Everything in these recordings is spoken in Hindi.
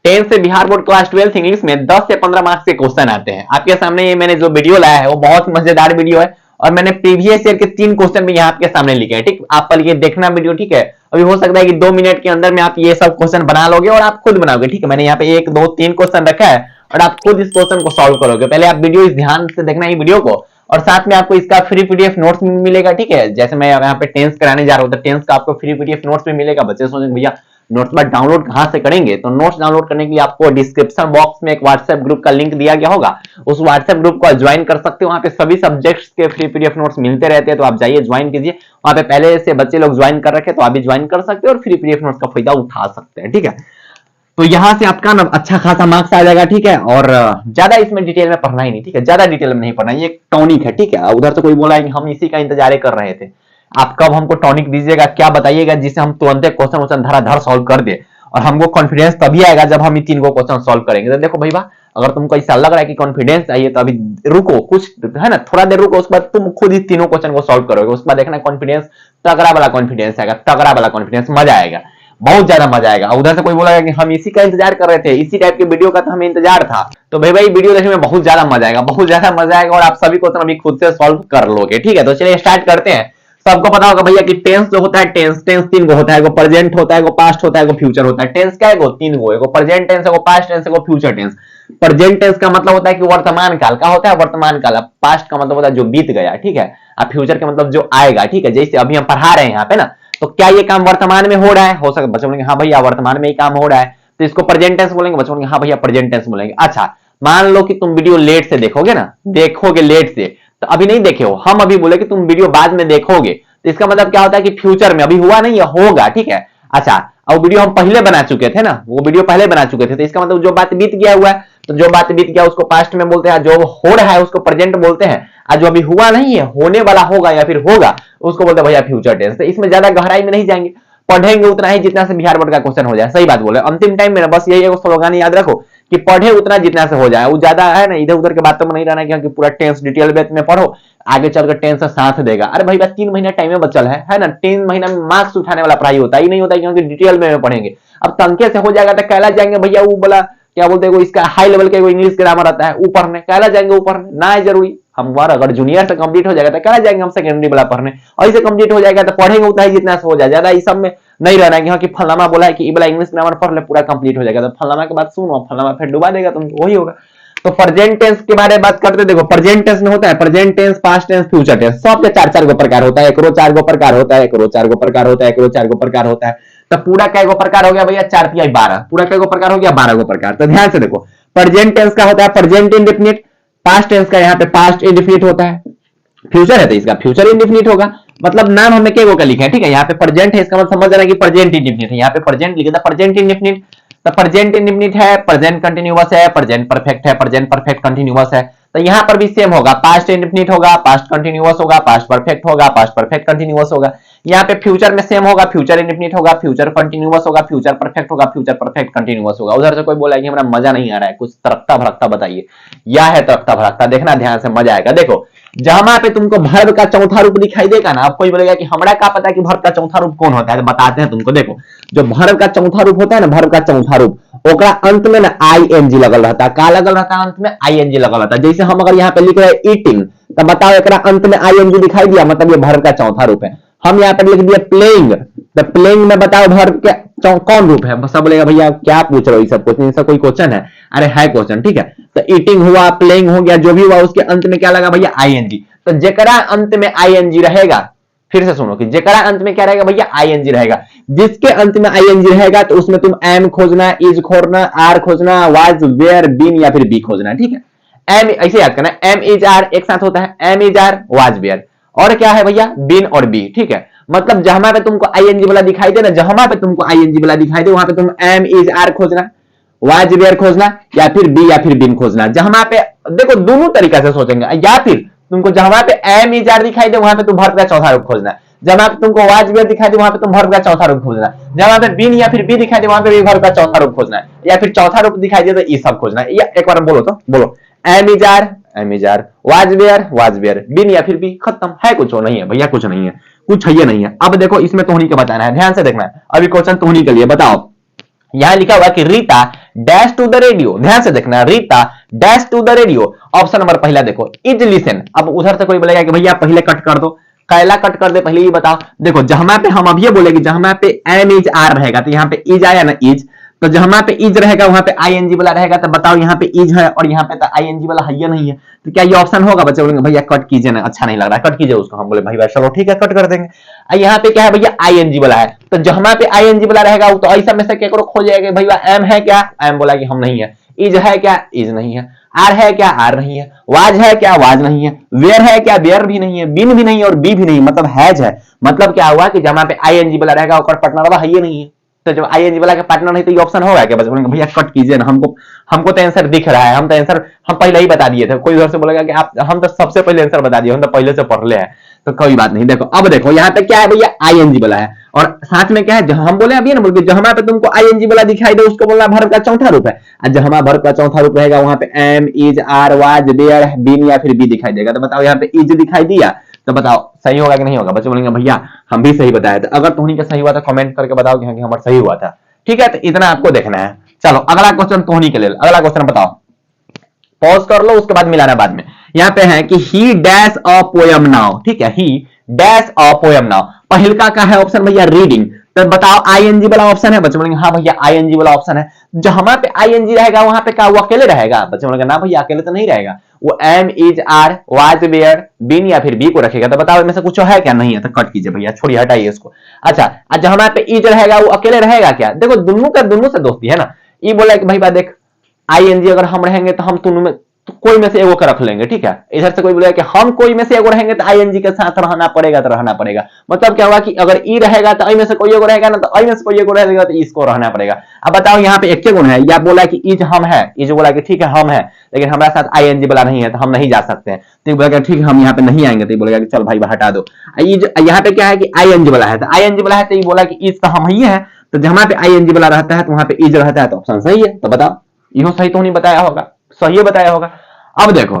10 से बिहार बोर्ड क्लास 12 इंग्लिश में 10 से 15 मार्क्स के क्वेश्चन आते हैं। आपके सामने ये मैंने जो वीडियो लाया है वो बहुत मजेदार वीडियो है और मैंने प्रीवियस ईयर के 3 क्वेश्चन भी यहाँ आपके सामने लिखे हैं। ठीक, आप पढ़ के देखना वीडियो। ठीक है, अभी हो सकता है कि 2 मिनट के अंदर में आप ये सब क्वेश्चन बना लोगे और आप खुद बनाओगे। ठीक है, मैंने यहाँ पे 1 2 3 क्वेश्चन रखा है और आप खुद इस क्वेश्चन को सॉल्व करोगे। पहले आप वीडियो ध्यान से देखना है वीडियो को, और साथ में आपको इसका फ्री पीडीएफ नोट्स भी मिलेगा। ठीक है, जैसे मैं यहाँ पे टेंस कराने जा रहा हूँ तो टेंस का आपको फ्री पीडीएफ नोट्स भी मिलेगा। बच्चे सोचेंगे भैया नोट्स पर डाउनलोड कहां से करेंगे, तो नोट्स डाउनलोड करने के लिए आपको डिस्क्रिप्शन बॉक्स में एक व्हाट्सएप ग्रुप का लिंक दिया गया होगा, उस व्हाट्सएप ग्रुप को ज्वाइन कर सकते हो। वहां पे सभी सब्जेक्ट्स के फ्री पीडीएफ नोट्स मिलते रहते हैं, तो आप जाइए ज्वाइन कीजिए। वहां पे पहले से बच्चे लोग ज्वाइन कर रखे, तो आप भी ज्वाइन कर सकते हो और फ्री पीडीएफ नोट्स का फायदा उठा सकते हैं। ठीक है, तो यहां से आपका ना अच्छा खासा मार्क्स आ जाएगा। ठीक है, और ज्यादा इसमें डिटेल में पढ़ना ही नहीं। ठीक है, ज्यादा डिटेल में नहीं पढ़ना, ये टॉनिक है। ठीक है, उधर से कोई बोला है कि हम इसी का इंतजार कर रहे थे, आप कब हमको टॉनिक दीजिएगा, क्या बताइएगा जिससे हम तुरंत क्वेश्चन धराधर सॉल्व कर दे, और हमको कॉन्फिडेंस तभी आएगा जब हम 3 को क्वेश्चन सॉल्व करेंगे। तो देखो भैया, अगर तुमको ऐसा लग रहा है कि कॉन्फिडेंस चाहिए तो अभी रुको, कुछ है ना, थोड़ा देर रुको, उसके बाद तुम खुद ही 3 क्वेश्चन को सॉल्व करोगे। उसके बाद देखना कॉन्फिडेंस, तगड़ा वाला कॉन्फिडेंस आएगा, तगड़ा वाला कॉन्फिडेंस, मजा आएगा, बहुत ज्यादा मजा आएगा। उधर से कोई बोला कि हम इसी का इंतजार कर रहे थे, इसी टाइप की वीडियो का तो हमें इंतजार था, तो भाई वीडियो देखने में बहुत ज्यादा मजा आएगा, बहुत ज्यादा मजा आएगा, और आप सभी क्वेश्चन अभी खुद से सॉल्व कर लोगे। ठीक है, तो चलिए स्टार्ट करते हैं। सबको पता होगा भैया कि टेंस जो होता है, टेंस 3 गो होता है, एगो प्रेजेंट होता है, एगो पास्ट होता है, एगो फ्यूचर होता है। टेंस क्या है? 3 गो, एगो प्रेजेंट टेंस, एगो पास्ट टेंस, एगो फ्यूचर टेंस। प्रेजेंट टेंस का मतलब होता है कि वर्तमान काल का होता है, वर्तमान काल। पास्ट का मतलब होता है जो बीत गया। ठीक है, अब फ्यूचर का मतलब जो आएगा। ठीक है, जैसे अभी हम पढ़ा रहे हैं यहाँ पे ना, तो क्या ये काम वर्तमान में हो रहा है? हो सकता है बच्चे बोलेंगे हाँ भैया वर्तमान में ही काम हो रहा है, तो इसको प्रेजेंट टेंस बोलेंगे। बच्चे बोलेंगे हाँ भैया प्रेजेंट टेंस बोलेंगे। अच्छा, मान लो कि तुम वीडियो लेट से देखोगे ना, देखोगे लेट से, तो अभी नहीं देखे हो, हम अभी बोले कि तुम वीडियो बाद में देखोगे, तो इसका मतलब क्या होता है कि फ्यूचर में, अभी हुआ नहीं है, होगा। ठीक है, अच्छा, और वीडियो हम पहले बना चुके थे ना, वो वीडियो पहले बना चुके थे, तो इसका मतलब जो बात बीत गया हुआ है, तो जो बात बीत गया उसको पास्ट में बोलते हैं, जो हो रहा है उसको प्रेजेंट बोलते हैं, और जो अभी हुआ नहीं है, होने वाला होगा या फिर होगा, उसको बोलते हैं भैया फ्यूचर टेंस। तो इसमें ज्यादा गहराई में नहीं जाएंगे, पढ़ेंगे उतना ही जितना से बिहार बोर्ड का क्वेश्चन हो जाए। सही बात बोले, अंतिम टाइम में बस यही स्लोगन याद रखो कि पढ़े उतना जितना से हो जाए, वो ज्यादा है ना इधर उधर के बातों में नहीं रहना, क्योंकि पूरा टेंस डिटेल बेस में पढ़ो, आगे चलकर टेंस साथ देगा। अरे भाई बस 3 महीना टाइम में बचल है ना, 3 महीना में मार्क्स उठाने वाला पढ़ाई होता ही नहीं होता, क्योंकि डिटेल में पढ़ेंगे। अब तनके से हो जाएगा तो कहला जाएंगे भैया वो बोला क्या बोलते हैं, इसका हाई लेवल का इंग्लिश ग्रामर आता है ऊपर में, कहला जाएंगे ऊपर में, ना है जरूरी। हमारा अगर जूनियर से कंप्लीट हो जाएगा तो कहला जाएंगे हम सेकेंडरी वाला पढ़ने, और इसे कंप्लीट हो जाएगा तो पढ़ेंगे उतना ही जितना से हो जाए, ज्यादा इस सब में नहीं रहना है कि फलाना बोला है कि ये वाला इंग्लिश ग्रामर पढ़ ले पूरा कंप्लीट हो जाएगा, तो फलाना के बाद सुनो, फलाना फिर डुबा देगा तुमको, वही होगा। तो प्रेजेंट टेंस के बारे में बात करते, देखो प्रेजेंट टेंस में होता है present tense, past tense, future tense, सबके 4 गो प्रकार होता है, एकरो 4 गो प्रकार होता है, एकरो 4 गो प्रकार होता है, एकरो 4 गो प्रकार होता है। तो पूरा कै गो प्रकार हो गया भैया? 4 तिहाई 12, पूरा कै गो प्रकार हो गया? 12 गो प्रकार। तो ध्यान से देखो, प्रेजेंट टेंस का होता है प्रेजेंट इंडेफिनिट, पास्ट टेंस का यहाँ पे पास्ट इंडेफिनिट होता है, फ्यूचर है तो इसका फ्यूचर इंडेफिनिट होगा। मतलब नाम हमने के गो का लिखा है। ठीक है, यहाँ पे प्रेजेंट है, इसका मतलब समझ रहा है कि प्रेजेंट इंडेफिनिट है, यहाँ पे प्रेजेंट लिखा था प्रेजेंट इंडेफिनिट। तो प्रेजेंट इंडेफिनिट है, प्रेजेंट कंटीन्यूअस है, प्रेजेंट परफेक्ट है, प्रेजेंट परफेक्ट कंटीन्यूअस है। तो यहाँ पर भी सेम होगा, पास्ट इंडेफिनिट होगा, पास्ट कंटीन्यूअस होगा, पास्ट परफेक्ट होगा, पास्ट परफेक्ट कंटीन्यूअस होगा। यहाँ पे फ्यूचर में सेम होगा, फ्यूचर इंडेफिनिट होगा, फ्यूचर कंटीन्यूअस होगा, फ्यूचर परफेक्ट होगा, फ्यूचर परफेक्ट कंटीन्यूअस होगा। उधर से कोई बोला कि हमारा मजा नहीं आ रहा है, कुछ तड़कता भड़कता बताइए, या है तड़कता भड़कता, देखना ध्यान से, मजा आएगा। देखो जहां पे तुमको वर्ब का चौथा रूप दिखाई देगा ना, अब कोई बोलेगा कि हमरा क्या पता कि वर्ब का चौथा रूप कौन होता है, तो बताते हैं तुमको। देखो जो वर्ब का चौथा रूप होता है ना, वर्ब का चौथा रूप, ओकरा अंत में ना आईएनजी लगल रहता है, का लगल रहता है? अंत में आईएनजी लगल रहता है। जैसे हम अगर यहाँ पे लिख रहे हैं ईटिंग, तो बताओ एकरा अंत में आईएनजी दिखाई दिया, मतलब ये वर्ब का चौथा रूप है। हम यहाँ पे लिख दिया प्लेइंग, तो प्लेइंग में बताओ वर्ब के कौन रूप है? सब बोलेगा भैया क्या पूछ रहे हो, सब कुछ नहीं, सब कोई क्वेश्चन है? अरे है क्वेश्चन। ठीक है, तो ईटिंग हुआ, प्लेइंग हो गया, जो भी हुआ उसके अंत में क्या लगा भैया? आईएनजी। तो जेकरा अंत में आईएनजी रहेगा, फिर से सुनो कि जेकरा अंत में क्या रहेगा भैया? आईएनजी रहेगा। जिसके अंत में आईएनजी रहेगा तो उसमें तुम एम खोजना, इज खोजना, आर खोजना, वाज, वेयर, बीन या फिर बी खोजना। ठीक है, एम ऐसे याद करना, एम इज आर एक साथ होता है, am is are, was, were, और क्या है भैया? बीन और बी। ठीक है, मतलब जहां पे तुमको आईएनजी वाला दिखाई दे ना, जहां पे तुमको आईएनजी वाला दिखाई दे वहां पे तुम एम इज आर खोजना, वाज वेयर खोजना, या फिर बी या फिर बिन खोजना। जहां पे देखो दोनों तरीका से सोचेंगे, या फिर तुमको जहां पे एम इज आर दिखाई दे वहां पे तुम वर्ब का चौथा रूप खोजना, जहां पे तुमको वाज वेयर दिखाई दे वहां पे तुम वर्ब का चौथा रूप खोजना, जहां पे बिन या फिर बी दिखाई दे वहां पे भी वर्ब का चौथा रूप खोजना, या फिर चौथा रूप दिखाई दे तो ये सब खोजना। या एक बार बोलो तो बोलो, am is are, am is are, was were, been या फिर बी, खत्म। है कुछ नहीं है भैया, कुछ नहीं है, कुछ है नहीं है। अब देखो इसमें तोहनी के बताना है, ध्यान से देखना है। अभी क्वेश्चन तोहनी के लिए बताओ, यहां लिखा हुआ कि Rita dash to the radio, ध्यान से देखना, Rita dash to the radio. Option number पहला देखो इज लिसन। अब उधर से कोई बोलेगा कि भैया पहले कट कर दो, कैला कट कर दे, पहले ये बताओ। देखो जहां पे हम अब ये बोलेंगे, जहां पे एम इज आर रहेगा तो यहाँ पे इज आया ना, इज, तो जहां पे इज रहेगा वहां पे आईएनजी वाला रहेगा। तो बताओ यहाँ पे इज है और यहाँ पे तो आईएनजी वाला है या नहीं है, तो क्या ये ऑप्शन होगा? बच्चे बोलेंगे भैया कट कीजिए ना, अच्छा नहीं लग रहा, कट कीजिए उसको। हम बोले भाई चलो ठीक है कट कर देंगे। यहाँ पे क्या है भैया, आईएनजी वाला है, तो जहां पे आईएनजी वाला रहेगा तो ऐसा में से केकरो खो जाएगा भैया एम है क्या, एम बोला कि हम नहीं है, इज है क्या, इज नहीं है, आर है क्या, आर नहीं है, वाज है क्या, वाज नहीं है, वेयर है क्या, वेयर भी नहीं है, बिन भी नहीं है और बी भी नहीं, मतलब हैज है। मतलब क्या हुआ कि जहां पे आईएनजी वाला रहेगा और पार्टनर है ये नहीं है, तो जब आईएनजी वाला का पार्टनर नहीं तो ये ऑप्शन होगा क्या? बच्चे बोलेंगे भैया कट कीजिए ना, हमको तो आंसर दिख रहा है, हम तो आंसर हम पहले ही बता दिए थे। कोई उधर से बोलेगा कि आप हम तो सबसे पहले आंसर बता दिए, हम तो पहले से पढ़ ले हैं, तो कोई बात नहीं। देखो अब देखो यहाँ पे क्या है भैया, आईएनजी वाला है और साथ में क्या है, हम बोले अभी ना, बोल जहां पे तुमको आईएनजी वाला दिखाई दे उसको बोलना वर्ब का चौथा रूप है, और जहां वर्ब का चौथा रूप रहेगा वहां पे am is are was were been या फिर बी दिखाई देगा। तो बताओ यहाँ पे इज दिखाई दिया, तो बताओ सही होगा कि नहीं होगा? बच्चे बोलेंगे भैया हम भी सही बताया था। अगर तुमने का सही हुआ था कमेंट करके बताओ कि हमारा सही हुआ था, ठीक है? तो इतना आपको देखना है। चलो अगला क्वेश्चन तोहनी के लिए, अगला क्वेश्चन बताओ, पॉज कर लो उसके बाद मिलाना बाद में। यहां पे है कि ही डैश अ पोयम नाउ, ठीक है, ही डैश अ पोयम नाउ। पहिलका का है ऑप्शन भैया रीडिंग, तो बताओ आईएनजी वाला ऑप्शन है? बच्चे बोलेंगे हाँ भैया आईएनजी वाला ऑप्शन है। जहां पे आईएनजी रहेगा वहां पे क्या वो अकेले रहेगा? बच्चे बोलेंगे ना भैया अकेले तो नहीं रहेगा, वो am is are was were been या फिर बी को रखेगा। तो बताओ इनमें से कुछ है क्या? नहीं है तो कट कीजिए भैया, छोड़िए हटाइए इसको। अच्छा जहां पे इज रहेगा वो अकेले रहेगा क्या? देखो दोनों का दोनों से दोस्ती है ना। ये बोला कि भाई देख आईएनजी अगर हम रहेंगे तो हम दोनों में तो कोई में से एगो का रख लेंगे, ठीक है? इधर से कोई बोलेगा कि हम कोई में से एगो रहेंगे तो आईएनजी के साथ रहना पड़ेगा, तो रहना पड़ेगा। मतलब क्या हुआ कि अगर ई रहेगा तो आई में से कोई एगो रहेगा ना, तो आई में से कोई एगो रहेगा तो इसको रहना पड़ेगा। अब बताओ यहाँ पे एक गुण है, या बोला कि इज हम है, इज बोला कि ठीक है हम है, लेकिन हमारे साथ आईएनजी वाला नहीं है तो हम नहीं जा सकते हैं। तो बोलेगा ठीक है हम यहाँ पे नहीं आएंगे, तो बोलेगा कि चल भाई हटा दो। यहाँ पे क्या है कि आईएनजी वाला है, तो आईएनजी वाला है तो ये बोला कि इज तो हम ही है, तो जहां पे आईएनजी वाला रहता है तो वहां पे इज रहता है, तो ऑप्शन सही है। तो बताओ इहो सही तो नहीं बताया होगा, सही बताया होगा। अब देखो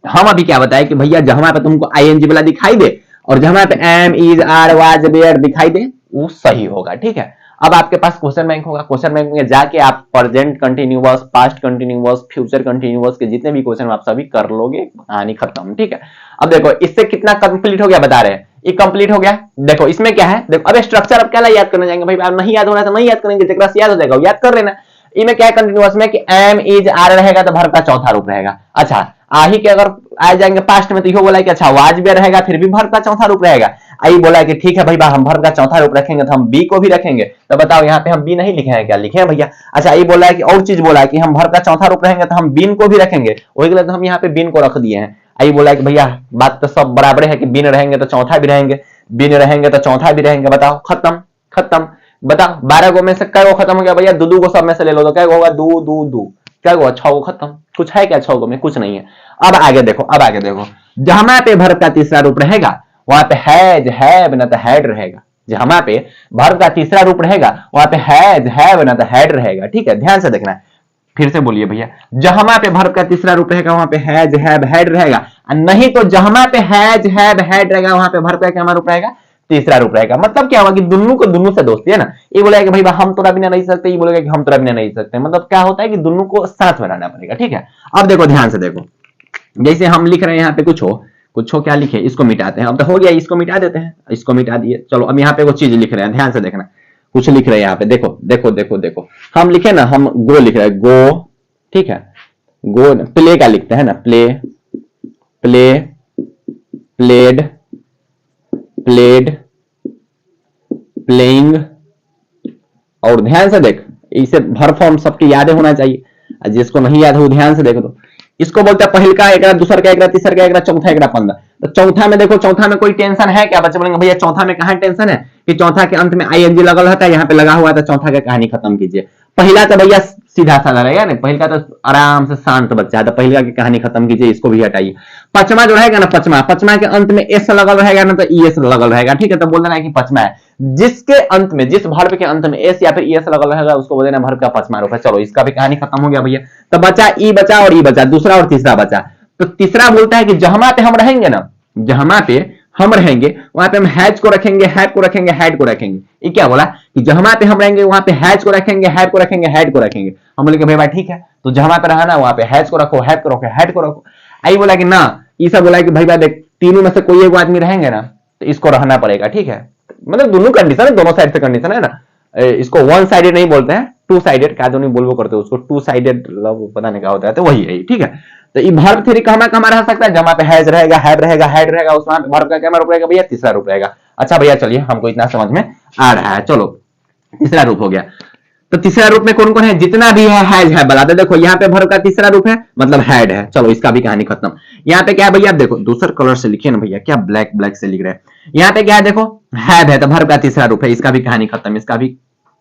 हम अभी क्या बताए कि भैया जहां पे तुमको आईएनजी वाला दिखाई दे और जहां पे am is are was were दिखाई दे वो सही होगा, ठीक है? अब आपके पास क्वेश्चन बैंक होगा, क्वेश्चन बैंक में जाके आप present continuous, past continuous, future continuous के जितने भी क्वेश्चन आप सभी कर लोगे, कहानी खत्म, ठीक है? अब देखो इससे कितना कंप्लीट हो गया बता रहे हैं, ये कंप्लीट हो गया। देखो इसमें क्या है, देखो अब स्ट्रक्चर अब क्या याद करने जाएंगे भाई, आप नहीं याद होना तो नहीं याद करेंगे, जेकरा से याद हो जाएगा याद कर लेना। इनमें क्या है कंटिन्यूअस में कि एम इज आर रहेगा तो वर्ब का चौथा रूप रहेगा। अच्छा आही के अगर आ जाएंगे पास्ट में तो यो बोला कि अच्छा वाज भी रहेगा फिर भी वर्ब का चौथा रूप रहेगा। आई बोला कि ठीक है भाई हम वर्ब का चौथा रूप रखेंगे तो हम बी को भी रखेंगे। तो बताओ यहाँ पे हम बी नहीं लिखे हैं क्या? लिखे हैं भैया। अच्छा ये बोला है कि और चीज बोला है कि हम वर्ब का चौथा रूप रहेंगे तो हम बीन को भी रखेंगे, वही गलत हम यहाँ पे बीन को रख दिए हैं। आई बोला है कि भैया बात तो सब बराबर है कि बीन रहेंगे तो चौथा भी रहेंगे, बीन रहेंगे तो चौथा भी रहेंगे। बताओ खत्म खत्म। बताओ 12 गो में से कै गो खत्म हो गया भैया? दो को सब में से ले लो तो क्या होगा? दो दो दो, क्या हुआ? 6 गो खत्म। कुछ है क्या 6 गो में? कुछ नहीं है। अब आगे देखो, अब आगे देखो, जहां पे वर्ब का तीसरा रूप रहेगा वहां पे हैज हैव न तो हैड रहेगा। जहां पे वर्ब का तीसरा रूप रहेगा वहां पे हैज हैव न तो हैड रहेगा, ठीक है? ध्यान से देखना, फिर से बोलिए भैया, जहां पे वर्ब का तीसरा रूप रहेगा वहां पे हैज हैव हैड रहेगा, नहीं तो जहां पे हैज हैव हैड रहेगा वहां पे वर्ब का क्या रूप रहेगा? तीसरा रूप रहेगा। मतलब क्या हुआ कि दोनों को दोनों से दोस्ती है ना। ये बोलेगा कि भाई हम तोरा बिना नहीं सकते, ये बोलेगा कि हम तोरा बिना नहीं सकते। मतलब क्या होता है कि दोनों को साथ में रहना पड़ेगा, ठीक है? अब देखो ध्यान से देखो, जैसे हम लिख रहे हैं यहाँ पे कुछ हो क्या लिखे, इसको मिटाते हैं। अब तो हो गया, इसको मिटा देते हैं, इसको मिटा दिए। चलो अब यहाँ पे कुछ चीज लिख रहे हैं, ध्यान से देखना, कुछ लिख रहे हैं यहाँ पे। देखो देखो देखो देखो, हम लिखे ना, हम गो लिख रहे हैं, गो, ठीक है? गो प्ले का लिखते हैं ना, play play played played playing. और ध्यान से देख, इसे वर्ब फॉर्म सबके याद होना चाहिए, जिसको नहीं याद हो ध्यान से देखो। तो इसको बोलते हैं पहल का, एक दूसर का, एक तीसर का, एक चौथा, एक 15। तो चौथा में देखो, चौथा में कोई टेंशन है क्या? बच्चे बोलेंगे भैया चौथा में कहां टेंशन है कि चौथा के अंत में आईएनजी लगा रहता है, यहाँ पे लगा हुआ है, तो चौथा का कहानी खत्म कीजिए। पहला तो भैया सीधा साधा रहेगा ना, पहला तो आराम से शांत बच्चा है, तो पहला की कहानी खत्म कीजिए, इसको भी हटाइए। पचमा जो रहेगा ना, पचमा के अंत में एस लगल रहेगा ना, तो ईएस लगल रहेगा, ठीक है? तो बोल देना है कि पचमा है। जिसके अंत में, जिस वर्ब के अंत में एस या फिर ईएस लगल रहेगा उसको बोल देना वर्ब का पचमा रूप है। चलो इसका भी कहानी खत्म हो गया भैया। तो बचा ई बचा और ई बचा, दूसरा और तीसरा बचा। तो तीसरा बोलता है कि जहां पे हम रहेंगे ना, जहां पे हम रहेंगे वहां पे हम हैज को रखेंगे, हैड को रखेंगे, हैड को रखेंगे। ये क्या बोला कि जहां पे हम रहेंगे वहां पे हैज को रखेंगे, हैड को रखेंगे, हैड को रखेंगे। हम बोले कि भाई ठीक है, तो जहां पे रहना वहां पे हैज को रखो, हैड को रखो, हैड को रखो। आई बोला कि ना, ईसा बोला कि भाई देख तीनों में से कोई एक आदमी रहेंगे ना तो इसको रहना पड़ेगा, ठीक है। मतलब दोनों कंडीशन है, दोनों साइड से कंडीशन है ना। इसको वन साइडेड नहीं बोलते हैं, टू साइडेड, क्या दोनों बोलबो करते हैं उसको, टू साइडेड लव पता नहीं क्या होता है, तो वही है, ठीक है। तो ये वर्ब थ्योरी कहां कहां रह सकता है, जहां पे हैज रहेगा, हैव रहेगा, हैड रहेगा, उसमें वर्ब का क्या रूप रहेगा भैया, तीसरा रूप रहेगा। अच्छा भैया चलिए, हमको इतना समझ में आ रहा है, चलो तीसरा रूप हो गया। तो तीसरा रूप में कौन कौन है, जितना भी है हैज है बता दे। देखो यहाँ पे वर्ब का तीसरा रूप है मतलब हैड है, चलो इसका भी कहानी खत्म। यहाँ पे क्या है भैया, देखो दूसरे कलर से लिखिए ना भैया, क्या ब्लैक ब्लैक से लिख रहे हैं। यहाँ पे क्या है, देखो हैव है तो वर्ब का तीसरा रूप है, इसका भी कहानी खत्म,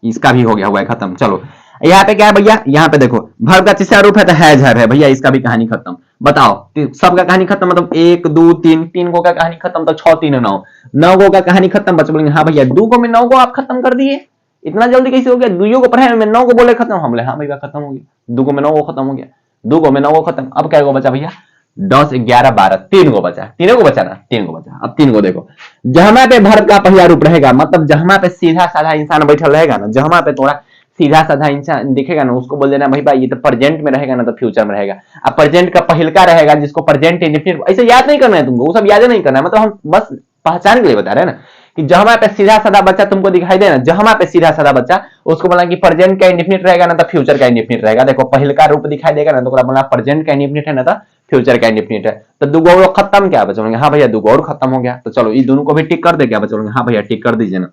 इसका भी हो गया हुआ है खत्म। चलो यहाँ पे क्या है भैया, यहाँ पे देखो वर्ब का तीसरा रूप है तो हैज है भैया, इसका भी कहानी खत्म। बताओ सबका कहानी खत्म, मतलब 1 2 3, 3 गो का कहानी खत्म, तो 6 3 9, 9 गो का कहानी खत्म। बच्चे बोलेंगे हाँ भैया 2 गो में 9 गो आप खत्म कर दिए, इतना जल्दी कैसे हो गया, 2 को पढ़ाए में 9 को बोले खत्म। हम बोले हाँ भैया खत्म हो गया, 2 में 9 खत्म हो गया, 2 में 9 खत्म। अब क्या बचा भैया, 10 11 12, 3 को बचा, 3 को बचा ना, 3 को बचा। अब 3 को देखो, जहां पे वर्ब का पहला रूप रहेगा, मतलब जहां पे सीधा साधा इंसान बैठल रहेगा ना, जहां पे थोड़ा सीधा साधा इंसान दिखेगा ना, उसको बोल देना भाई ये तो प्रेजेंट में रहेगा ना तो फ्यूचर में रहेगा। अब प्रेजेंट का पहलका रहेगा जिसको प्रेजेंट इंडेफिनिट, ऐसे याद नहीं करना है तुमको, वो सब याद नहीं करना है, मतलब हम बस पहचान के लिए बता रहे हैं ना कि जहां पे सीधा साधा बच्चा तुमको दिखाई दे ना, जहां पे सीधा साधा बच्चा, उसको बोला कि प्रेजेंट का इंडेफिनिट रहेगा ना तो फ्यूचर का इंडेफिनिट रहेगा। देखो पहलका रूप दिखाई देगा ना तो बोला प्रेजेंट का इंडेफिनिट है ना तो फ्यूचर का इंडेफिनिट है। तो 2 गो खत्म, क्या बचा, हाँ भैया 2 और खत्म हो गया। तो चलो ये दोनों को भी टिक कर दे, क्या बचा, हाँ भैया टिक कर दीजिए ना।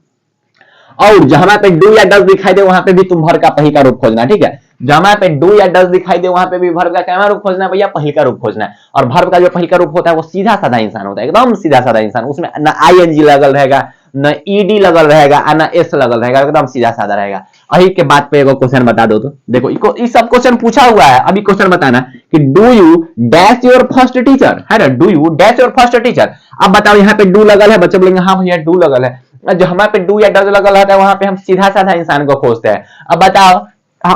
और जहां पे डू या डज दिखाई दे वहां पे भी तुम वर्ब का पहली का रूप खोजना, ठीक है। जहां पे डू या डज दिखाई दे वहां पे भी वर्ब का क्या रूप खोजना है भैया, पहली का रूप खोजना है। और वर्ब का जो पहली का रूप होता है वो सीधा साधा इंसान होता है, एकदम सीधा साधा इंसान, उसमें ना आईएनजी लगल रहेगा, न ईडी लगल रहेगा, न एस लगल रहेगा, एकदम सीधा साधा रहेगा। अही के बात पे एगो क्वेश्चन बता दो। तो देखो ये सब क्वेश्चन पूछा हुआ है, अभी क्वेश्चन बताना कि do you dash your first teacher, है ना, do you dash your first teacher. अब बताओ यहाँ पे डू लगल है, बच्चे बोलेंगे हाँ भैया डू लगल है। जहां पे डू या डज लगल रहता है वहां पे हम सीधा साधा इंसान को खोजते हैं। अब बताओ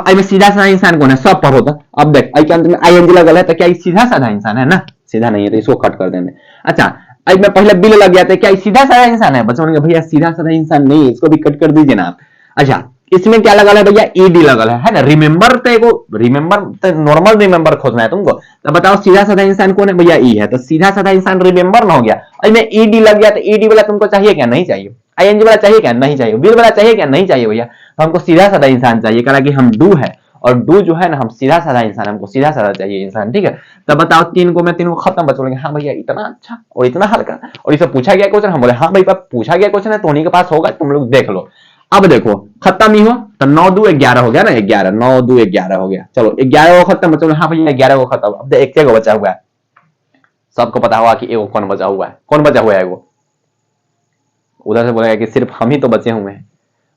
में सीधा साधा इंसान कौन है, सब पढ़ो। तो अब देख आई के अंत में आईएनजी लगल है तो क्या सीधा साधा इंसान है ना, सीधा नहीं है तो इसको कट कर देंगे। अच्छा अब में पहले बिल लग गया था, क्या सीधा साधा इंसान है, बच्चों ने भैया सीधा साधा इंसान नहीं है, इसको भी कट कर दीजिए ना आप। अच्छा इसमें क्या लगा है भैया, ईडी लगल है ना। रिमेंबर तो नॉर्मल रिमेंबर खोजना है तुमको, तो बताओ सीधा साधा इंसान कौन है भैया, ई है, तो सीधा साधा इंसान रिमेंबर ना हो गया। इसमें ईडी लग गया तो ईडी वाला तुमको चाहिए क्या, नहीं चाहिए। आईएनजी वाला चाहिए क्या, नहीं चाहिए। विल वाला चाहिए क्या, नहीं चाहिए भैया। तो हमको सीधा साधा इंसान चाहिए, कहा कि हम डू है और डू जो है ना हम सीधा साधा इंसान, हमको सीधा साधा चाहिए इंसान, ठीक है। तब बताओ 3 को मैं 3 को खत्म। बच बोलेंगे हाँ भैया इतना अच्छा और इतना हल्का, और इसे पूछा गया क्वेश्चन, हम बोले हाँ भाई पूछा गया क्वेश्चन है तो उन्हीं के पास होगा, तुम लोग देख लो। अब देखो खत्म ही हो तो 9 2 11 हो गया ना, 11 9 2 11 हो गया। चलो 11 को खत्म, बच्चों हाँ भैया 11 को खत्म। अब एक को बचा हुआ है, सबको पता होगा कि एगो कौन बचा हुआ है, कौन बचा हुआ है एगो। उधर से बोलेगा कि सिर्फ हम ही तो बचे हुए हैं,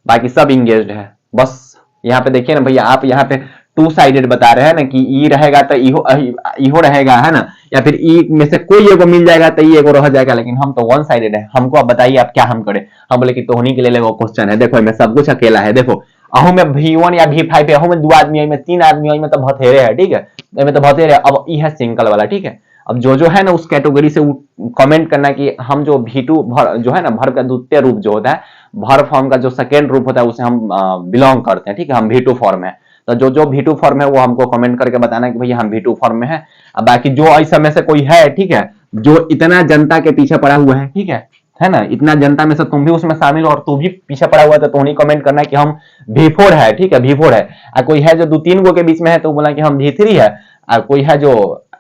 बाकी सब इंगेज्ड है। बस यहाँ पे देखिए ना भैया, आप यहाँ पे 2 साइडेड बता रहे हैं ना कि ई रहेगा तो इहो रहेगा, है ना, या फिर ई में से कोई एगो मिल जाएगा तो ई एगो रह जाएगा, लेकिन हम तो 1 साइडेड है। हमको आप बताइए आप क्या हम करें। हम बोले कि तोहनी के लिए क्वेश्चन है, देखो इसमें सब कुछ अकेला है। देखो अहू में V1 या V5 है, अहू में 2 आदमी, में 3 आदमी, में तो भथेरे है, ठीक है, में तो भथेरे। अब ई है सिंगल वाला, ठीक है। अब जो है ना उस कैटेगरी से कमेंट करना कि हम जो V2 जो है ना वर्ब का द्वितीय रूप जो होता है, वर्ब फॉर्म का जो सेकेंड रूप होता है उसे हम बिलोंग करते हैं, ठीक है, हम V2 फॉर्म है। तो जो V2 फॉर्म है वो हमको कमेंट करके बताना कि भैया हम V2 फॉर्म में है। अब बाकी जो ऐसा में से कोई है, ठीक है, जो इतना जनता के पीछे पड़ा हुआ है, ठीक है ना, इतना जनता में से तुम भी उसमें शामिल हो और तू भी पीछे पड़ा हुआ है, तो तुम कमेंट करना कि हम V4 है, ठीक है, V4 है। और कोई है जो 2-3 गो के बीच में है तो बोला कि हम V3 है। और कोई है जो,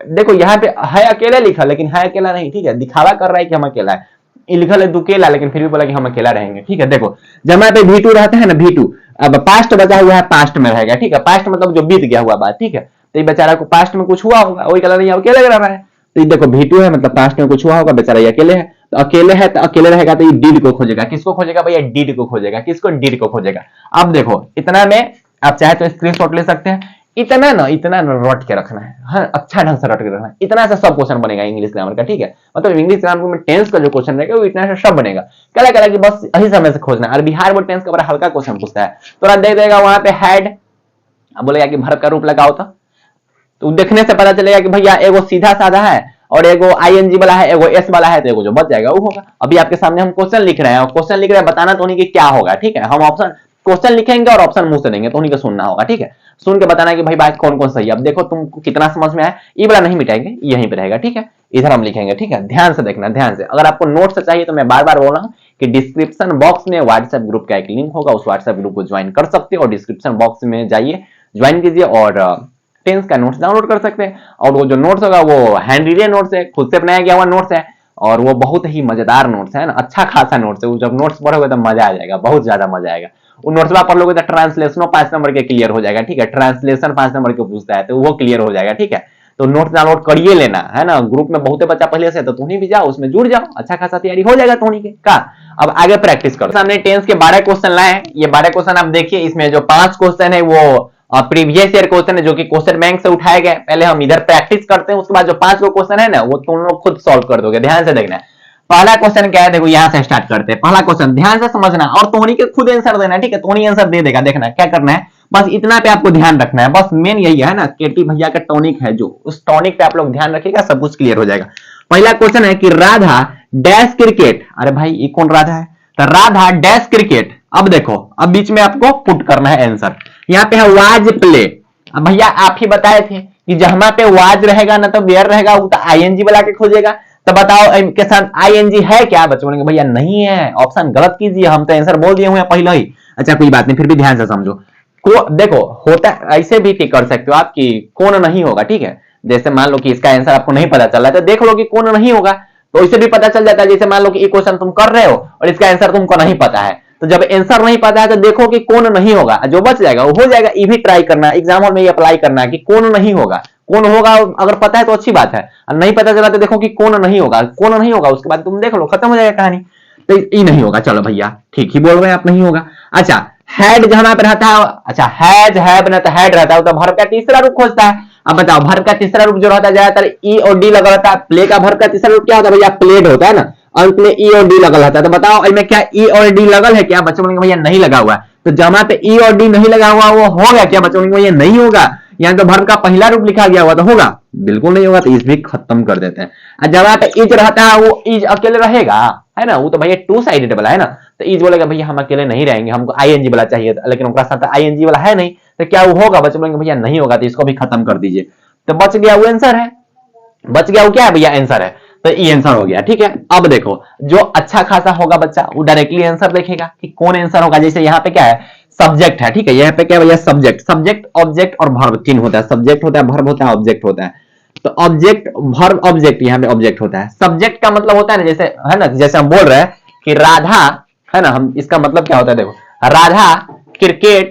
देखो यहाँ पे है अकेला लिखा, लेकिन है अकेला नहीं, ठीक है, दिखावा कर रहा है कि हम अकेला है, लिखल है दुकेला, लेकिन फिर भी बोला कि हम अकेला रहेंगे, ठीक है। देखो जब पे V2 रहता है ना, V2 अब पास्ट बचा हुआ है, पास्ट में रहेगा, ठीक है, पास्ट मतलब जो बीत गया हुआ बात, ठीक है। तो ये बेचारा को पास्ट में कुछ हुआ होगा, वही कलर नहीं अकेले रह रहा है। तो ये देखो V2 है मतलब पास्ट में कुछ हुआ होगा, बेचारा ये अकेले है। तो अकेले है तो अकेले रहेगा तो ये डीड को खोजेगा, किसको खोजेगा भैया, डीड को खोजेगा, किसको, डीड को खोजेगा। अब देखो इतना में आप चाहे तो स्क्रीनशॉट ले सकते हैं, इतना ना रट के रखना है, हाँ अच्छा ढंग से रट के रखना है। इतना से सब क्वेश्चन बनेगा इंग्लिश ग्रामर का, ठीक है, मतलब इंग्लिश ग्रामर में टेंस का जो क्वेश्चन रहेगा वो इतना से सब बनेगा। क्या करेगा कि बस यही समय से खोजना है। और बिहार बोर्ड टेंस का बड़ा हल्का क्वेश्चन पूछता है, तो दे देगा वहां पे हैड, बोलेगा कि वर्ब का रूप लगाओ, तो देखने से पता चलेगा कि भैया एगो सीधा साधा है और एगो आईएनजी वाला है, एगो एस वाला है, तो एगो जो बच जाएगा वो होगा। अभी आपके सामने हम क्वेश्चन लिख रहे हैं, और क्वेश्चन लिख रहे हैं, बताना तो नहीं कि क्या होगा, ठीक है। हम ऑप्शन क्वेश्चन लिखेंगे और ऑप्शन मुंह से देंगे, तो उन्हीं को सुनना होगा, ठीक है। सुन के बताना कि भाई बात कौन कौन सही है। अब देखो तुमको कितना समझ में आया, ये वाला नहीं मिटाएंगे, यहीं पे रहेगा, ठीक है। इधर हम लिखेंगे, ठीक है। ध्यान से देखना, ध्यान से। अगर आपको नोट्स चाहिए तो मैं बार बार बोल रहा हूँ कि डिस्क्रिप्शन बॉक्स में व्हाट्सएप ग्रुप का एक लिंक होगा, उस व्हाट्सएप ग्रुप को ज्वाइन कर सकते हो, और डिस्क्रिप्शन बॉक्स में जाइए, ज्वाइन कीजिए, और टेंस का नोट्स डाउनलोड कर सकते हैं। और वो जो नोट्स होगा वो हैंड रिटेन नोट्स है, खुद से बनाया गया हुआ नोट्स है, और वो बहुत ही मजेदार नोट्स है ना, अच्छा खासा नोट्स है। जब नोट्स पढ़ोगे तो मजा आ जाएगा, बहुत ज्यादा मजा आएगा। उन नोट्स में आप पढ़ लोगे तो ट्रांसलेशन 5 नंबर के क्लियर हो जाएगा, ठीक है। ट्रांसलेशन 5 नंबर के पूछता है तो वो क्लियर हो जाएगा, ठीक है। तो नोट्स डाउनलोड करिए लेना है ना। ग्रुप में बहुत बच्चा पहले से, तो तुम भी जाओ, उसमें जुड़ जाओ, अच्छा खासा तैयारी हो जाएगा तुम के का। अब आगे प्रैक्टिस करो। सामने टेंस के 12 क्वेश्चन लाए हैं। ये 12 क्वेश्चन आप देखिए, इसमें जो 5 क्वेश्चन है वो प्रीवियस ईयर क्वेश्चन है, जो कि क्वेश्चन बैंक से उठाए गए। पहले हम इधर प्रैक्टिस करते हैं, उसके बाद जो 5 क्वेश्चन है ना वो तुम लोग खुद सॉल्व कर दोगे। ध्यान से देखना। पहला क्वेश्चन क्या है, देखो यहां से स्टार्ट करते हैं। पहला क्वेश्चन ध्यान से समझना, और तोहनी के खुद आंसर देना, ठीक है। तोहनी आंसर दे देगा, देखना क्या करना है, बस इतना पे आपको ध्यान रखना है। बस मेन यही है ना, केटी भैया का टॉनिक है, जो उस टॉनिक पे आप लोग ध्यान रखिएगा, सब कुछ क्लियर हो जाएगा। पहला क्वेश्चन है कि राधा डैश क्रिकेट, अरे भाई ये कौन राधा है, तो राधा डैश क्रिकेट। अब देखो, अब बीच में आपको पुट करना है आंसर। यहाँ पे है वाज प्ले। अब भैया आप ही बताए थे कि जहां पे वाज रहेगा ना तो वेयर रहेगा, वो तो आईएनजी वाला के खोजेगा। तो बताओ के साथ आईएनजी है क्या? बच्चे बोलेंगे भैया नहीं है, ऑप्शन गलत कीजिए, हम तो आंसर बोल दिए हुए पहले ही। अच्छा कोई बात नहीं, फिर भी ध्यान से समझो। देखो होता ऐसे भी कर सकते हो आप कि कौन नहीं होगा, ठीक है। जैसे मान लो कि इसका आंसर आपको नहीं पता चल रहा है, तो देख लो कि कौन नहीं होगा, तो इससे भी पता चल जाता है। जैसे मान लो कि एक क्वेश्चन तुम कर रहे हो और इसका आंसर तुमको नहीं पता है, तो जब आंसर नहीं पता है तो देखो कि कौन नहीं होगा, जो बच जाएगा वो हो जाएगा। ये भी ट्राई करना, एग्जाम हॉल में ये अप्लाई करना कि कौन नहीं होगा। कौन होगा अगर पता है तो अच्छी बात है, और नहीं पता चला तो देखो कि कौन नहीं होगा, कौन नहीं होगा, उसके बाद तुम देख लो, खत्म हो जाएगा कहानी। तो ये नहीं होगा, चलो भैया ठीक ही बोल रहे हैं आप, नहीं होगा। अच्छा हैड जहां पे रहता है, अच्छा हैज हैव ना तो हैड रहता है, तो वर्ब का तीसरा रूप खोजता है। अब बताओ वर्ब का तीसरा रूप जो रहता है ज्यादातर ई और डी लगा रहता है। प्ले का वर्ब का तीसरा रूप क्या होता है भैया? प्लेड होता है ना, अंत में ई और डी लगल रहता है। तो बताओ इसमें क्या ई और डी लगल है क्या? बच्चों बोलेंगे भैया नहीं लगा हुआ है। तो जमा पे ई और डी नहीं लगा हुआ वो होगा क्या? बच्चों बोलेंगे भैया नहीं होगा। यहाँ तो वर्ब का पहला रूप लिखा गया हुआ तो होगा? बिल्कुल नहीं होगा, तो इस भी खत्म कर देते हैं। जमा पे इज रहता है, वो इज अकेले रहेगा, है ना, वो तो भैया टू साइडेड वाला है ना। तो इज बोलेगा भैया हम अकेले नहीं रहेंगे, हमको आईएनजी वाला चाहिए था, लेकिन उनका साथ आईएनजी वाला है नहीं, तो क्या वो होगा? बच्चे बोलेंगे भैया नहीं होगा, तो इसको भी खत्म कर दीजिए। तो बच गया वो आंसर है, बच गया वो क्या है भैया? आंसर है। तो ये आंसर हो गया, ठीक है। अब देखो जो अच्छा खासा होगा बच्चा वो डायरेक्टली आंसर देखेगा कि कौन आंसर होगा। जैसे यहाँ पे क्या है? सब्जेक्ट है, ठीक है। यहाँ पे क्या भैया? सब्जेक्ट, सब्जेक्ट ऑब्जेक्ट और वर्ब तीन होता है। सब्जेक्ट होता है, वर्ब होता है, ऑब्जेक्ट होता है। तो ऑब्जेक्ट वर्ब ऑब्जेक्ट, यहाँ पे ऑब्जेक्ट होता है। सब्जेक्ट का मतलब होता है ना, जैसे है ना, जैसे हम बोल रहे हैं कि राधा, है ना, हम इसका मतलब क्या होता है? देखो राधा क्रिकेट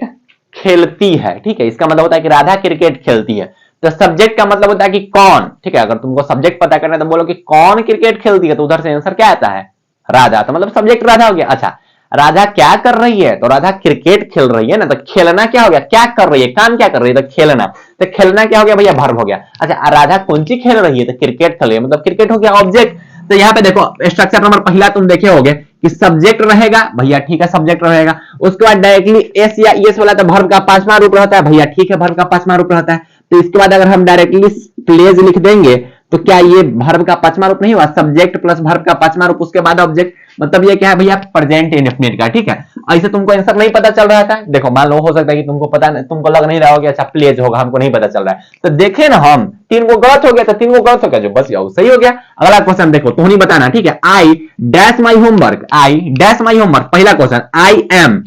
खेलती है, ठीक है। इसका मतलब होता है कि राधा क्रिकेट खेलती है। तो सब्जेक्ट का मतलब होता है कि कौन, ठीक है। अगर तुमको सब्जेक्ट पता करना है तो बोलो कि कौन क्रिकेट खेलती है, तो उधर से आंसर क्या आता है? राधा। तो मतलब सब्जेक्ट राधा हो गया। अच्छा राधा क्या कर रही है? तो राधा क्रिकेट खेल रही है ना। तो खेलना क्या हो गया? क्या कर रही है, काम क्या कर रही है? तो खेलना। तो खेलना क्या हो गया भैया? वर्ब हो गया। अच्छा राधा कौन सी खेल रही है? तो क्रिकेट खेल रही है, मतलब क्रिकेट हो गया ऑब्जेक्ट। तो यहाँ पे देखो स्ट्रक्चर नंबर पहला तुम देखे होगे कि सब्जेक्ट रहेगा, भैया ठीक है सब्जेक्ट रहेगा। उसके बाद डायरेक्टली एस या ईएस वाला तो वर्ब का पांचवा रूप रहता है, भैया ठीक है वर्ब का पांचवा रूप रहता है। तो इसके बाद अगर हम डायरेक्टली प्लेज लिख देंगे तो क्या ये वर्ब का पांचवा रूप नहीं हुआ? सब्जेक्ट प्लस वर्ब का पांचवा रूप, उसके बाद ऑब्जेक्ट, मतलब ये क्या है भैया? प्रेजेंट इंडेफिनिट का, ठीक है। ऐसे तुमको आंसर नहीं पता चल रहा था, देखो मान लो हो सकता है कि तुमको पता नहीं, तुमको लग नहीं रहा होगा अच्छा प्लेज होगा, हमको नहीं पता चल रहा है। तो देखे ना हम, तीन को गलत हो गया, तो तीन को गलत हो गया, जो बच गया वो सही हो गया। अगला क्वेश्चन देखो, तो नहीं बताना, ठीक है। आई dash my homework, I dash my homework, पहला क्वेश्चन आई एम,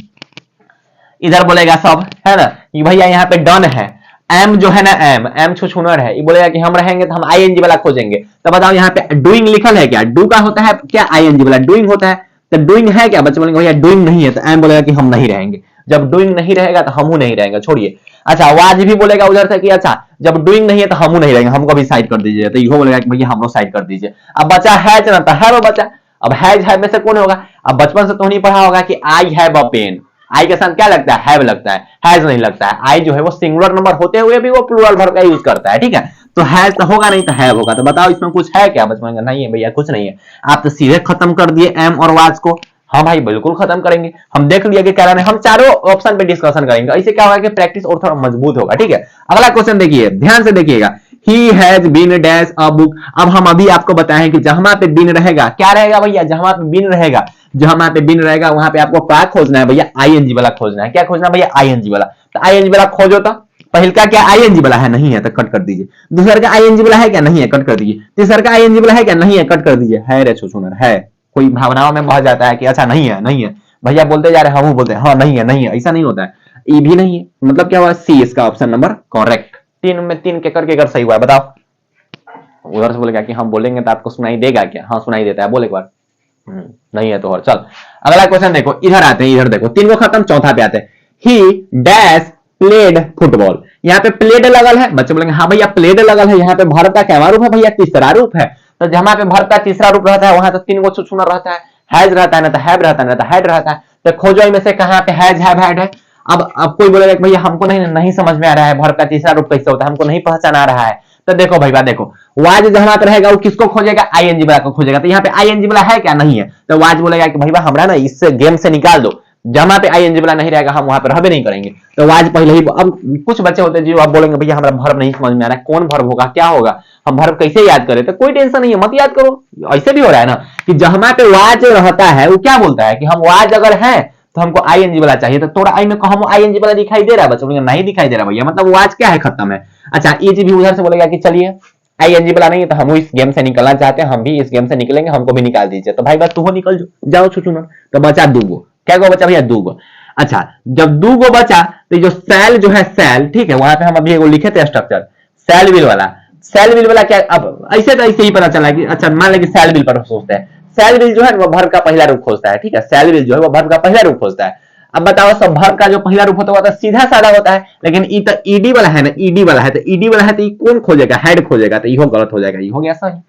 इधर बोलेगा सब, है ना, ये भैया यहाँ पे डन है। एम जो है ना, एम एम छुछुनर है, ये बोलेगा कि हम रहेंगे तो हम आईएनजी वाला खोजेंगे। तो बताओ यहाँ पे डूइंग लिखल है क्या? डू का होता है क्या? आईएनजी वाला डूइंग होता है। तो डूइंग है क्या? बच्चे बोलेंगे भैया डूइंग नहीं है, तो एम बोलेगा कि हम नहीं रहेंगे। जब डूइंग नहीं रहेगा तो हम नहीं रहेंगे, छोड़िए। अच्छा वाज भी बोलेगा उधर से कि अच्छा जब डूइंग नहीं है तो हम नहीं रहेंगे, हमको भी साइड कर दीजिए। तो ये बोलेगा कि भैया हम लोग साइड कर दीजिए। अब बचा हैज ना, तो है वो बचा। अब हैज है में से कौन होगा? अब बचपन से तो नहीं पढ़ा होगा कि आई हैव अ पेन, आई के साथ क्या लगता है? हैव लगता है, हैज नहीं लगता है। आई जो है वो सिंगुलर नंबर होते हुए भी वो प्लूरल वर्ब का यूज करता है, ठीक है। तो हैज तो होगा नहीं, तो हैव होगा। तो बताओ इसमें कुछ है क्या? बचपन का नहीं है भैया, कुछ नहीं है। आप तो सीधे खत्म कर दिए एम और वाज को। हाँ भाई बिल्कुल खत्म करेंगे, हम देख लिया कि क्या है। हम चारों ऑप्शन पे डिस्कशन करेंगे, ऐसे क्या होगा कि प्रैक्टिस और थोड़ा मजबूत होगा, ठीक है। अगला क्वेश्चन देखिए, ध्यान से देखिएगा he has been dash a book. अब हम अभी आपको बताएं कि जहां पे बीन रहेगा क्या रहेगा भैया, जहां पे बीन रहेगा, जहां पे बीन रहेगा वहां पे आपको क्या खोजना है भैया, आईएनजी वाला खोजना है। क्या खोजना है भैया, आईएनजी वाला। तो आईएनजी वाला खोजो। तो पहल का क्या आईएनजी वाला है, नहीं है तो कट कर दीजिए। दूसरा का आईएनजी वाला है क्या, नहीं है, कट कर दीजिए। तीसरा का आईएनजी वाला है क्या, नहीं है, कट कर दीजिए। है रे छुछुनर है। कोई भावनाओं में बह जाता है कि अच्छा नहीं है, नहीं है भैया, बोलते जा रहे हैं, हम बोलते हैं हाँ नहीं है, नहीं है, ऐसा नहीं होता है। ई भी नहीं है, मतलब क्या हुआ, सी इसका ऑप्शन नंबर करेक्ट। तीन में तीन के करके कर सही हुआ है, बताओ। उधर से बोलेगा कि हम बोलेंगे तो आपको सुनाई देगा क्या, हाँ सुनाई देता है, बोले एक बार। नहीं है तो और चल। अगला क्वेश्चन देखो, इधर आते हैं, इधर देखो, तीन को खत्म, चौथा पे आते हैं। ही डैश प्लेड फुटबॉल। यहाँ पे प्लेड लगल है, बच्चे बोलेंगे हाँ भैया प्लेड लगल है, यहाँ पे भारत का क्या रूप है भैया, तीसरा रूप है। तो जहां पे भारत का तीसरा रूप रहता है वहां तो तीन को छुछुनर रहता है, हैज रहता है, ना तो हैव रहता है, ना तो हैड रहता है। तो खोजो इनमें से कहां पे हैज हैव हैड है। अब कोई बोलेगा भैया हमको नहीं समझ में आ रहा है, भारत का तीसरा रूप कैसे होता है, हमको नहीं पहचान आ रहा है। तो देखो भैया देखो, वाज जहां पे रहेगा वो किसको खोजेगा, आईएनजी वाला को खोजेगा। तो यहाँ पे आईएनजी वाला है क्या, नहीं है। तो वाज बोलेगा कि भैया हमरा ना इस गेम से निकाल दो, जहां पे आईएनजी वाला नहीं रहेगा हम वहां पे रहबे नहीं करेंगे। तो वाज पहले ही। अब कुछ बच्चे होते हैं जो आप बोलेंगे भैया हमारा वर्ब नहीं समझ में आ रहा है, कौन वर्ब होगा, क्या होगा, हम वर्ब कैसे याद करें। तो कोई टेंशन नहीं है, मत याद करो। ऐसे भी हो रहा है ना कि जहां पे वाज रहता है वो क्या बोलता है कि हम वाज अगर है तो हमको आईएनजी वाला चाहिए। तो थोड़ा आई में हम आईएनजी वाला दिखाई दे रहा है, बच्चों नहीं दिखाई दे रहा भैया, मतलब वाज क्या है, खत्म है। अच्छा ईज भी उधर से बोलेगा कि चलिए आईएनजी वाला नहीं है तो हम इस गेम से निकलना चाहते हैं, हम भी इस गेम से निकलेंगे, हमको भी निकाल दीजिए। तो भाई बस तू निकल जाओ छुछुनर। तो बचा दूगो, क्या गो बचा भैया, दूगो। अच्छा जब दूगो बचा तो जो सेल जो है सेल, ठीक है, वहां पे हम अभी लिखे थे स्ट्रक्चर सेल विल वाला। सेल विल वाला क्या, अब ऐसे तो ऐसे ही पता चला कि अच्छा मान लें कि सेल विल पर सोचते हैं। सेल विल जो है वो वर्ब का पहला रूप खोजता है, ठीक है, सेल विल जो है वो वर्ब का पहला रूप खोजता है। अब बताओ सब वर्ब का जो पहला रूप होता है तो सीधा साधा होता है, लेकिन ई तो ईडी वाला है ना, ईडी वाला है तो ईडी वाला है तो कौन खोजेगा, हेड खोजेगा। तो ये गलत हो जाएगा, ये हो गया सही।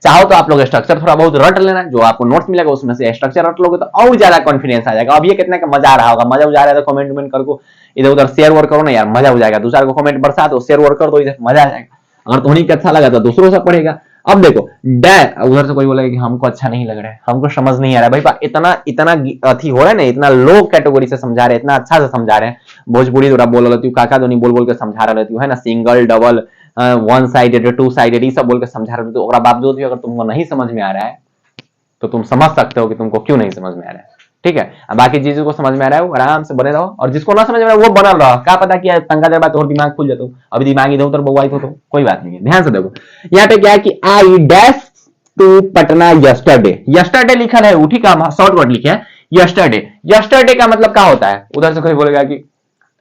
चाहो तो आप लोग स्ट्रक्चर थोड़ा बहुत रट लेना, जो आपको नोट्स मिलेगा उसमें से स्ट्रक्चर रट लोगे तो और ज्यादा कॉन्फिडेंस आ जाएगा। अब ये कितना का मजा आ रहा होगा, मजा आ रहा है तो कमेंट वमेंट करो, इधर उधर शेयर वर्क करो ना यार, मजा हो जाएगा। दूसरा को कमेंट बरसा दो, शेयर वर्क कर दो, इधर मजा आ जाएगा। अगर तुम्हें अच्छा लगा तो दूसरों से पढ़ेगा। अब देखो उधर से कोई बोलेगा कि हमको अच्छा नहीं लग रहा है, हमको समझ नहीं आ रहा है। भाई इतना इतना अथी हो रहा है ना, इतना लो कैटेगरी से समझा रहे हैं, इतना अच्छा से समझा रहे हैं। भोजपुरी थोड़ा बोल रही हूँ, काका दोनी बोल बोल के समझा रही हूँ, है ना, single double one sided two sided ये सब बोल के समझा रहे हो। तो बावजूद भी अगर तुमको नहीं समझ में आ रहा है तो तुम समझ सकते हो कि तुमको क्यों नहीं समझ में आ रहा है, ठीक है। बाकी चीजों को समझ में आ रहा है वो आराम से बने रहो, और जिसको ना समझ में आ रहा है वो बनल रहो। क्या पता कि तंगा देर बाद और दिमाग खुल जाता, अभी दिमाग इधर उधर बउआई तो कोई बात नहीं है। ध्यान से देखो यहाँ पे क्या है कि I dash to Patna yesterday. Yesterday लिखा है वो, ठीक है, शॉर्टकट लिखे हैं यस्टरडे। यस्टरडे का मतलब क्या होता है, उधर से कोई बोलेगा कि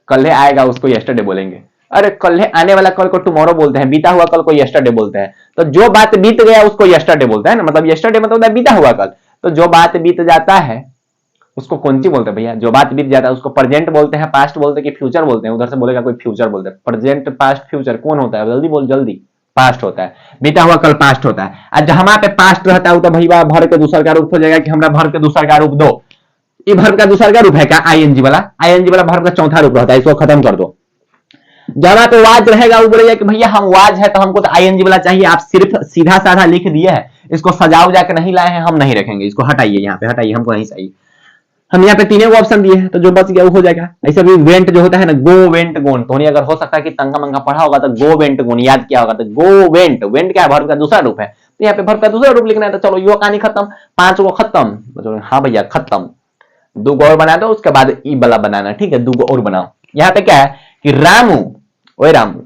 कल आएगा उसको यस्टरडे बोलेंगे। अरे कल आने वाला कल को टुमारो बोलते हैं, बीता हुआ कल को यस्टरडे बोलते हैं। तो जो बात बीत गया उसको यस्टरडे बोलते हैं ना, मतलब यस्टरडे मतलब बीता हुआ कल। तो जो बात बीत जाता है उसको कौन सी बोलते हैं भैया, जो बात बीत जाता है उसको प्रेजेंट बोलते हैं, पास्ट बोलते हैं कि फ्यूचर बोलते हैं। उधर से बोलेगा कोई फ्यूचर बोलते हैं, प्रेजेंट पास्ट फ्यूचर कौन होता है, जल्दी बोल जल्दी। पास्ट होता है, बीता हुआ कल पास्ट होता है। आज जहां पे पास्ट रहता है तो भैया भर के दूसरा का रूप हो जाएगा कि हमरा भर के दूसरा का रूप दो। ये भर का दूसरा का रूप है क्या, आईएनजी वाला। आईएनजी वाला भर का चौथा रूप रहता है, इसको खत्म कर दो। जहां पे वाज रहेगा वो बोलेगा कि भैया हम वाज है तो हमको तो आईएनजी वाला चाहिए। आप सिर्फ सीधा साधा लिख दिए है, इसको सजाओ जाके नहीं लाए हैं, हम नहीं रखेंगे, इसको हटाइए, यहाँ पे हटाइए, हमको नहीं चाहिए। हम यहाँ पे तीनों को ऑप्शन दिए हैं तो जो बच गया वो हो जाएगा। ऐसे भी वेंट जो होता है ना, गो वेंट गोन, तो अगर हो सकता है कि तंगा मंगा पढ़ा होगा तो गो वेंट गोन याद किया होगा। तो गो वेंट, वेंट क्या है, वर्ब का दूसरा रूप है, तो यहाँ पे वर्ब का दूसरा रूप लिखना है। तो चलो यो कहानी खत्म, पांच को खत्म। हाँ भैया खत्म, दो और बना दो, उसके बाद ई वाला बनाना, ठीक है, दो और बनाओ। यहाँ पे क्या है कि रामू, ओए रामू,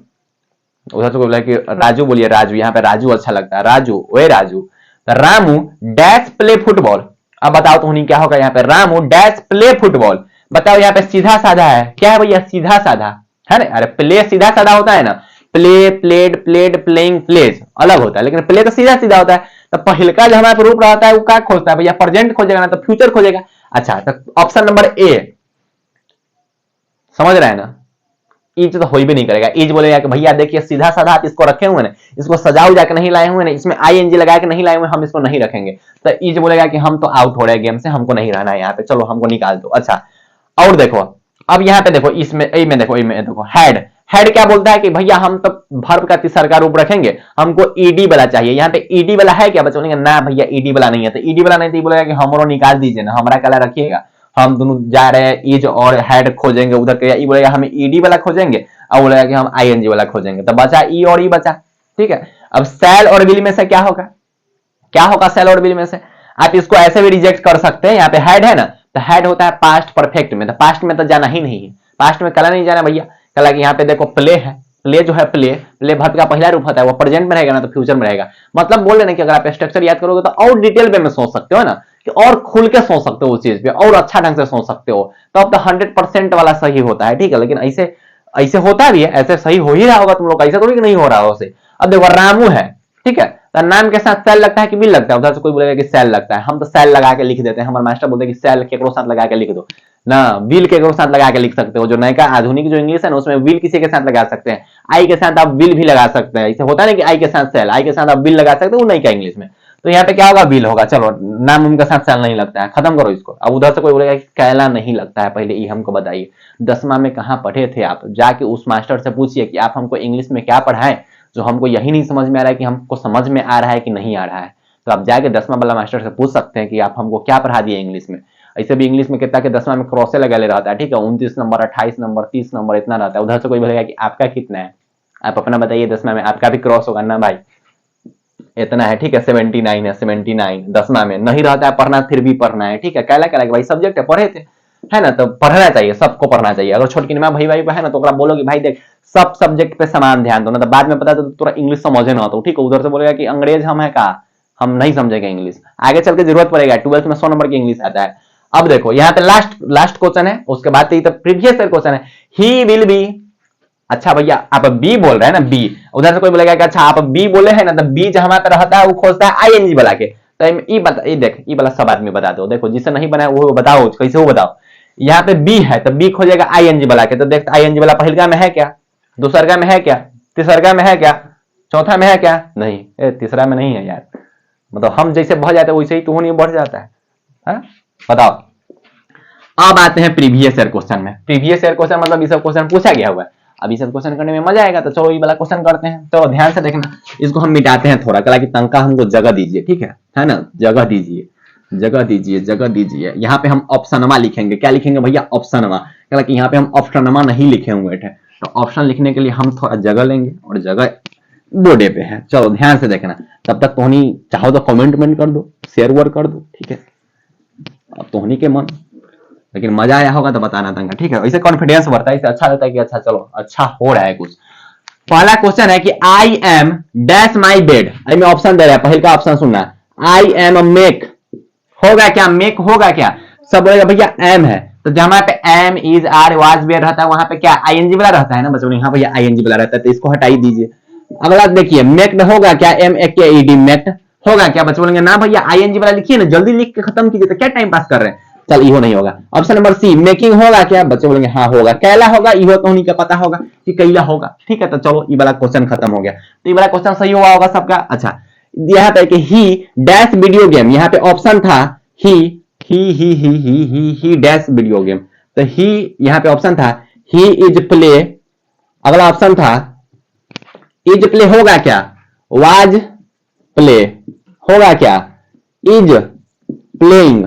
उधर से बोला कि राजू बोलिए, राजू, यहाँ पे राजू अच्छा लगता है, राजू, ओए राजू। तो रामू डैश प्ले फुटबॉल। अब बताओ तो क्या होगा यहाँ पे, रामू डैश प्ले फुटबॉल। बताओ यहाँ पे सीधा साधा है, क्या है भैया, सीधा साधा है ना। अरे प्ले सीधा साधा होता है ना, play played played playing plays अलग होता है, लेकिन प्ले तो सीधा सीधा होता है। तो पहल का जो हमारे रूप रहता है वो क्या खोजता है भैया, प्रेजेंट खोजेगा ना तो फ्यूचर खोजेगा। अच्छा तो ऑप्शन नंबर ए, समझ रहे हैं ना, ईज तो हो भी नहीं करेगा। ईज बोलेगा कि भैया देखिए सीधा साधा आप इसको रखे हुए ना, इसको सजाओ जाके नहीं लाए हुए ना, इसमें आईएनजी लगा के नहीं लाए हुए, हम इसको नहीं रखेंगे। तो ईज बोलेगा कि हम तो आउट हो रहे हैं गेम से, हमको नहीं रहना है यहाँ पे, चलो हमको निकाल दो। अच्छा और देखो, अब यहाँ पे देखो, इसमें ए में देखो, ए में देखो हैड। हैड क्या बोलता है कि भैया हम तो वर्ब का तीसरा रूप रखेंगे, हमको ईडी वाला चाहिए। यहाँ पे ईडी वाला है क्या, बच्चों ना भैया ईडी वाला नहीं है। तो ईडी वाला नहीं तो बोलेगा कि हमरो निकाल दीजिए ना, हमारा कला रखिएगा, हम दोनों जा रहे हैं इज और हैड खोजेंगे, उधर के ई बोलेगा हम ईडी वाला खोजेंगे, और बोलेगा कि हम आईएनजी वाला खोजेंगे, तो बचा ई और ई बचा। ठीक है, अब सेल और विल में से क्या होगा, क्या होगा सेल और विल में से? आप इसको ऐसे भी रिजेक्ट कर सकते हैं, यहाँ पे हैड है ना, तो हैड होता है पास्ट परफेक्ट में, तो पास्ट में तो जाना ही नहीं है, पास्ट में कला नहीं जाना भैया। कला कि यहाँ पे देखो प्ले है, प्ले जो है प्ले वर्ब का पहला रूप होता है, वो प्रेजेंट में रहेगा ना तो फ्यूचर में रहेगा। मतलब बोल रहे ना कि अगर आप स्ट्रक्चर याद करोगे तो और डिटेल में सोच सकते हो ना, कि और खुल के सोच सकते हो उस चीज पे, और अच्छा ढंग से सोच सकते हो, तो अब तो 100% वाला सही होता है। ठीक है, लेकिन ऐसे ऐसे होता भी है, ऐसे सही हो ही रहा होगा तुम लोग, ऐसा थोड़ी कि नहीं हो रहा हो उसे। अब देखो रामू है, ठीक है, तो नाम के साथ सेल लगता है कि बिल लगता है? उधर से कोई बोलेगा कि सेल लगता है, हम तो सेल लगा के लिख देते हैं, हमारे मास्टर बोलते हैं कि सेल केकरो साथ लगा के लिख दो ना, विल केकरो साथ लगा के लिख सकते हो। जो नया आधुनिक जो इंग्लिश है ना, उसमें विल किसी के साथ लगा सकते हैं, आई के साथ आप विल भी लगा सकते हैं। ऐसे होता है ना कि आई के साथ सेल, आई के साथ आप विल लगा सकते हो, नहीं का इंग्लिश में। तो यहाँ पे क्या होगा, विल होगा। चलो, नाम उनके साथ सेल नहीं लगता है, खत्म करो इसको। अब उधर से कोई बोलेगा कि कैला नहीं लगता है, पहले ये हमको बताइए, 10वां में कहाँ पढ़े थे आप? जाके उस मास्टर से पूछिए कि आप हमको इंग्लिश में क्या पढ़ाएं, जो हमको यही नहीं समझ में आ रहा है कि हमको समझ में आ रहा है कि नहीं आ रहा है। तो आप जाके 10वां वाला मास्टर से पूछ सकते हैं कि आप हमको क्या पढ़ा दिए इंग्लिश में। ऐसे भी इंग्लिश में कितना के 10वां में क्रॉसे लगा ले रहता है, ठीक है, 29 नंबर, 28 नंबर, 30 नंबर इतना रहता है। उधर से कोई बोलेगा कि आपका कितना है, आप अपना बताइए, 10वां में आपका भी क्रॉस होगा ना भाई, इतना है, ठीक है, 79 है, 79 10वां में नहीं रहता है पढ़ना, फिर भी पढ़ना है। ठीक है, कहला कहला भाई सब्जेक्ट है, पढ़े थे, है ना, तो पढ़ना चाहिए, सबको पढ़ना चाहिए। अगर छोटकी भाई भाई है ना, तो बोलो कि भाई देख सब सब्जेक्ट पे समान ध्यान दो ना, तो बाद में पता तो तोरा इंग्लिश समझे ना तो, ठीक है। उधर से बोलेगा कि अंग्रेज हम है का, हम नहीं समझेंगे इंग्लिश, आगे चल के जरूरत पड़ेगा, 12th में 100 नंबर की इंग्लिश आता है। अब देखो यहाँ पे लास्ट लास्ट क्वेश्चन है, उसके बाद तो प्रीवियस क्वेश्चन है, ही विल बी। अच्छा भैया आप बी बोल रहे हैं ना, बी, उधर से कोई बोलेगा कि अच्छा आप बी बोले हैं ना, तो बी जहां पे रहता है वो खोजता है आईएनजी वाला के। तो ई बता, ये देख, ई वाला सब आदमी बता दो, देखो जिससे नहीं बना वो बताओ कैसे, वो बताओ। यहाँ पे बी है तो बी खोजेगा आईएनजी वाला के, तो देख आईएनजी वाला पहिलका में है क्या, दूसरका में है क्या, तीसरका में है क्या, चौथा में है क्या? नहीं, तीसरा में नहीं है यार। मतलब हम जैसे बढ़ जाते हैं वैसे ही तो नहीं बढ़ जाता है? बताओ। अब आते हैं प्रीवियस ईयर क्वेश्चन में। प्रीवियस ईयर क्वेश्चन मतलब ये सब क्वेश्चन पूछा गया हुआ है, अब ये सब क्वेश्चन करने में मजा आएगा, तो चलो ये वाला क्वेश्चन करते हैं। तो ध्यान से देखना, इसको हम मिटाते हैं थोड़ा, कला की तंका हमको जगह दीजिए, ठीक है ना, जगह दीजिए, जगह दीजिए, जगह दीजिए। यहाँ पे हम ऑप्शनमा लिखेंगे, क्या लिखेंगे भैया, ऑप्शनमा। कला की यहाँ पे हम ऑप्शनमा नहीं लिखे हुए थे, तो ऑप्शन लिखने के लिए हम थोड़ा जगह लेंगे, और जगह बोर्डे पे है। चलो ध्यान से देखना, तब तक तोहनी चाहो तो कमेंट कर दो, शेयर वर्क कर दो, ठीक है, अब तोहनी के मन, लेकिन मजा आया होगा तो बताना तंगा, ठीक है। इससे कॉन्फिडेंस बढ़ता है, इससे अच्छा लगता है कि अच्छा चलो अच्छा हो रहा है कुछ। पहला क्वेश्चन है कि I am dash my bed, में ऑप्शन दे रहा है, पहले का ऑप्शन सुनना, आई एम मेक, होगा क्या, मेक होगा क्या? सब बोलेगा भैया एम है, तो जहां पे am is are was were रहता है वहां पे क्या आईएनजी वाला रहता है ना बच्चों, यहाँ भैया आईएनजी वाला रहता है, तो इसको हटाई दीजिए। अगला देखिए, मेक्ड होगा क्या, एम ए के ई डी, मेक्ड होगा क्या? बच्चे बोलेंगे ना भैया आईएनजी वाला लिखिए ना, जल्दी लिख के खत्म कीजिए, तो क्या टाइम पास कर रहे हैं। चल इहो नहीं होगा। ऑप्शन नंबर सी, मेकिंग होगा क्या? बच्चे बोलेंगे हाँ होगा। कैला होगा, इहो तो नहीं का पता होगा कि कैला होगा, ठीक है। तो चलो ये वाला क्वेश्चन खत्म हो गया, तो ये वाला क्वेश्चन सही हुआ होगा सबका। अच्छा, यहाँ पे कि ही डैश वीडियो गेम, यहाँ पे ऑप्शन था ही डैश वीडियो गेम, तो ही यहाँ पे ऑप्शन था ही इज प्ले। अगला ऑप्शन था इज प्ले होगा क्या, वाज प्ले होगा क्या, इज प्लेइंग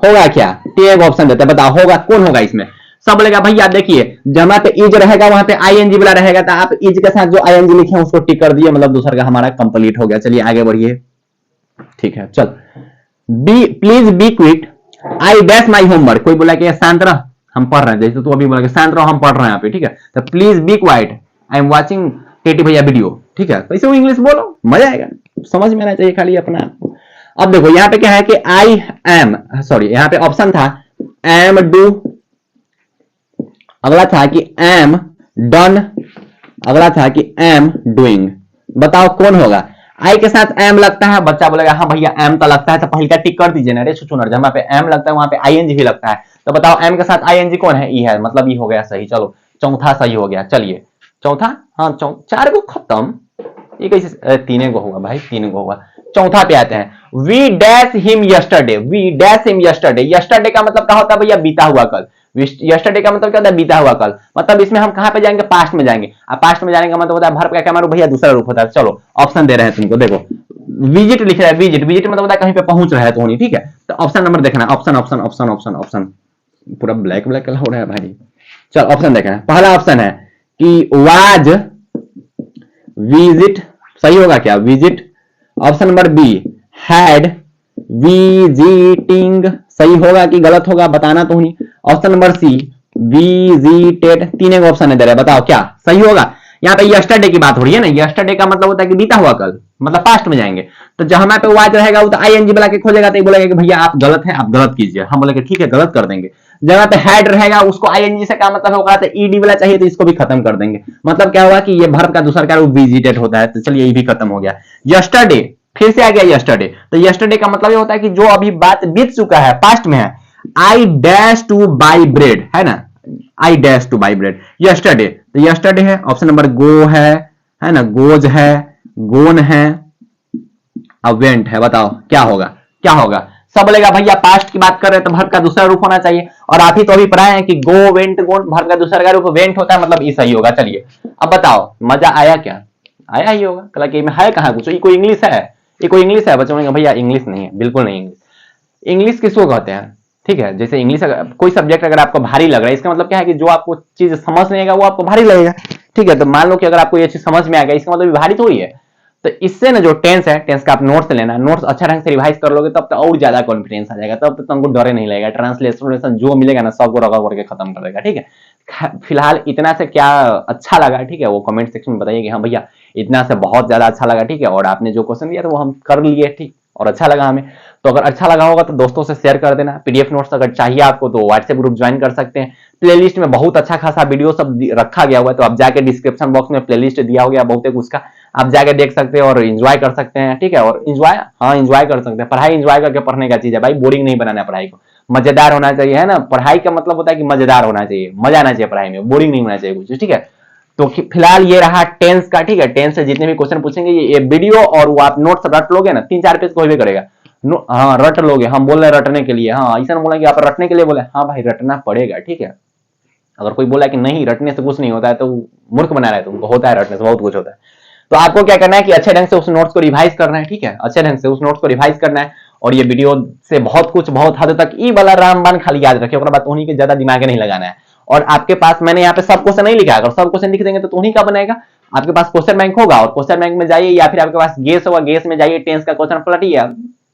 होगा क्या? एक ऑप्शन देता है, बताओ होगा कौन होगा इसमें? सब बोलेगा भैया देखिए जहां पे इज रहेगा वहां पे आईएनजी वाला रहेगा, तो आप इज के साथ जो आईएनजी लिखे हैं उसको टिक कर दिए, मतलब दूसरा का हमारा कंप्लीट हो गया। चलिए आगे बढ़िए, ठीक है। चल, be please be quiet, I dash my homework. कोई बोला कि शांत रह, हम पढ़ रहे हैं, जैसे तू अभी बोला कि शांत रहो हम पढ़ रहे हैं यहाँ पे, ठीक है। तो please be quiet, I am watching टेटी भैया वीडियो, ठीक है। कैसे वो इंग्लिश बोलो, मजा आएगा, समझ में आना चाहिए खाली अपना आपको। अब देखो यहाँ पे क्या है कि आई एम, सॉरी यहाँ पे ऑप्शन था एम डू, अगला था कि एम डन, अगला था कि एम डूइंग। बताओ कौन होगा? आई के साथ एम लगता है, बच्चा बोलेगा हाँ भैया एम तो लगता है, तो पहले का टिक कर दीजिए ना रे छुछुनर, जहां पे एम लगता है वहां पे आईएनजी भी लगता है। तो बताओ एम के साथ आईएनजी कौन है? ई है, मतलब ई हो गया सही। चलो चौथा सही हो गया। चलिए चौथा, हाँ 4 को खत्म, ये कैसे 3 को होगा भाई, 3 को होगा। चौथा पे आते हैं, we dash him yesterday, we dash him yesterday. Yesterday का मतलब क्या होता है भैया, बीता हुआ कल। यस्टरडे का मतलब क्या होता है, बीता हुआ कल। मतलब इसमें हम कहां पे जाएंगे, पास्ट में जाएंगे। अब पास्ट में जाने का मतलब होता है वर्ब का क्या मानो भैया, दूसरा रूप होता है। चलो ऑप्शन दे रहे हैं तुमको, देखो विजिट लिख रहा है, विजिट, विजिट मतलब होता है कहीं पे पहुंच रहा है तो, ठीक है। तो ऑप्शन नंबर देखना, option option option option option, पूरा ब्लैक ब्लैक कलर हो रहा है भाई। चल ऑप्शन देखें, पहला ऑप्शन है कि वाज विजिट, सही होगा क्या visit. Option number be had visiting, सही होगा कि गलत होगा बताना तो नहीं। ऑप्शन नंबर सी विजिटेड, तीन एक ऑप्शन है दे रहे, बताओ क्या सही होगा। यहाँ पे यस्टरडे की बात हो रही है ना, यस्टरडे का मतलब होता है कि बीता हुआ कल, मतलब पास्ट में जाएंगे। तो जहां पे वाज रहेगा वो तो आईएनजी बुला के खोजेगा, तो ये बोलेगा कि भैया आप गलत हैं, आप गलत कीजिए। हम बोलेंगे ठीक है गलत कर देंगे। जगह पे हैड रहेगा उसको आईएनजी से क्या मतलब होगा, तो ईडी वाला चाहिए तो इसको भी खत्म कर देंगे। मतलब क्या होगा कि ये वर्ब का दूसरा कार्य विजिटेड होता है, तो चलिए ये भी खत्म हो गया। यस्टरडे फिर से आ गया यस्टरडे, तो यस्टरडे का मतलब ये होता है कि जो अभी बात बीत चुका है, पास्ट में है। आई डैश टू बाई ब्रेड है ना, आई dash two by bread yesterday, तो यस्टरडे है। ऑप्शन नंबर गो है ना, गोज है, गोन है, अवेंट है। बताओ क्या होगा, क्या होगा। सब बोलेगा भैया पास्ट की बात कर रहे हैं तो वर्ब का दूसरा रूप होना चाहिए, और आप ही तो अभी पढ़ाए हैं कि गो वेंट गोन, वर्ब का दूसरा रूप वेंट होता है, मतलब ये सही होगा। चलिए अब बताओ मजा आया क्या, आया ही होगा। कल कि में है कहां कुछ, ये कोई इंग्लिश है, ये कोई इंग्लिश है। बच्चों ने भैया इंग्लिश नहीं है, बिल्कुल नहीं इंग्लिश। इंग्लिश किसको कहते हैं, ठीक है। जैसे इंग्लिश कोई सब्जेक्ट अगर आपको भारी लग रहा है, इसका मतलब क्या है कि जो आपको चीज समझ नहीं आएगा वो आपको भारी लगेगा, ठीक है। तो मान लो कि अगर आपको ये चीज समझ में आ गया, इसका मतलब भारी थोड़ी है। तो इससे ना जो टेंस है, टेंस का आप नोट्स लेना, नोट्स अच्छा ढंग से रिवाइज कर लोगे तब तो और ज्यादा कॉन्फिडेंस आ जाएगा, तब तो तुमको डरे नहीं लगेगा। ट्रांसलेशन जो मिलेगा ना सबको रगा करके खत्म कर देगा, ठीक है। फिलहाल इतना से क्या अच्छा लगा, ठीक है, वो कमेंट सेक्शन में बताइए कि हाँ भैया इतना से बहुत ज्यादा अच्छा लगा, ठीक है। और आपने जो क्वेश्चन दिया था वो हम कर लिए, ठीक, और अच्छा लगा हमें। तो अगर अच्छा लगा होगा तो दोस्तों से शेयर कर देना। पीडीएफ नोट्स अगर चाहिए आपको तो व्हाट्सएप ग्रुप ज्वाइन कर सकते हैं। प्लेलिस्ट में बहुत अच्छा खासा वीडियो सब रखा गया हुआ है, तो आप जाके डिस्क्रिप्शन बॉक्स में प्लेलिस्ट दिया हो गया बहुत कुछ का, आप जाके देख सकते हैं और एंजॉय कर सकते हैं, ठीक है। और एंजॉय, हाँ एंजॉय कर सकते हैं। पढ़ाई एंजॉय करके पढ़ने का चीज है भाई, बोरिंग नहीं बनाना है पढ़ाई को, मजेदार होना चाहिए, है ना। पढ़ाई का मतलब होता है कि मजेदार होना चाहिए, मजा आना चाहिए पढ़ाई में, बोरिंग नहीं होना चाहिए कुछ, ठीक है। तो फिलहाल ये रहा टेंस का, ठीक है। टेंस से जितने भी क्वेश्चन पूछेंगे ये वीडियो और वो आप नोट्स रट लोगे ना, 3-4 पेज कोई भी करेगा। हाँ रट लोगे, हम बोल रहे रटने के लिए, हाँ ऐसा बोला कि आप रटने के लिए बोले, हाँ भाई रटना पड़ेगा, ठीक है। अगर कोई बोला कि नहीं रटने से कुछ नहीं होता है तो मूर्ख बना रहा है, तुमको होता है, रटने से बहुत कुछ होता है। तो आपको क्या करना है कि अच्छे ढंग से उस नोट्स को रिवाइज करना है, ठीक है, अच्छे ढंग से उस नोट्स को रिवाइज करना है। और ये वीडियो से बहुत कुछ बहुत हद तक ई वाला रामबान खाली याद रखिए, बाद उन्हीं के ज्यादा दिमाग नहीं लगाना है। और आपके पास मैंने यहाँ पे सब क्वेश्चन नहीं लिखा है, अगर सब क्वेश्चन लिख देंगे तो उन्हीं का बनेगा। आपके पास क्वेश्चन बैंक होगा और क्वेश्चन बैंक में जाइए, या फिर आपके पास गेस होगा, गेस में जाइए, टेंस का क्वेश्चन पलटिए,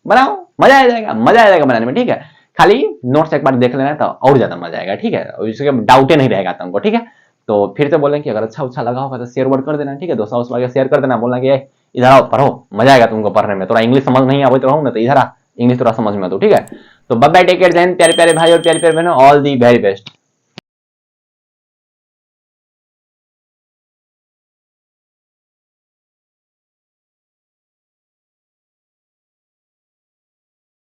बनाओ, मजा आ जाएगा, मजा आ जाएगा बनाने में, ठीक है। खाली नोट्स एक बार देख लेना तो और ज्यादा मजा आएगा, ठीक है। इसके डाउट नहीं रहेगा तुमको, ठीक है। तो फिर से बोलें कि अगर अच्छा लगा होगा तो शेयर वर्ड कर देना, ठीक है। दोस्तों उस वाले शेयर कर देना, बोलना कि इधर आओ पढ़ो, मजा आएगा तुमको पढ़ने में। थोड़ा इंग्लिश समझ नहीं आवे तो रहूँ ना, तो इधर आ, इंग्लिश थोड़ा समझ में तो, ठीक है। तो बाय बाय, टेक केयर, जय हिंद प्यारे प्यारे भाई और प्यारे प्यारे बहनों, ऑल दी वेरी बेस्ट।